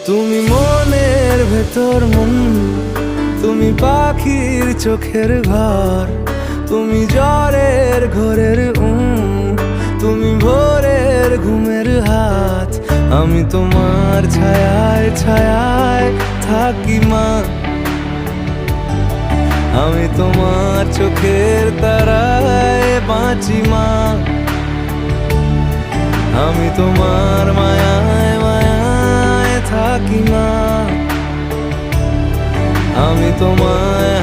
তুমি মনের ভেতর মন, তুমি পাখির চোখের ঘর, তুমি জ্বরের ঘোরের তুমি ভোরের ঘুমের হাত। আমি তোমার ছায়ায় ছায়ায় থাকি মা, আমি তোমার চোখের তারায় বাঁচি মা, আমি তোমার মায়ায় মায়ায় থাকি মা, আমি তোমায়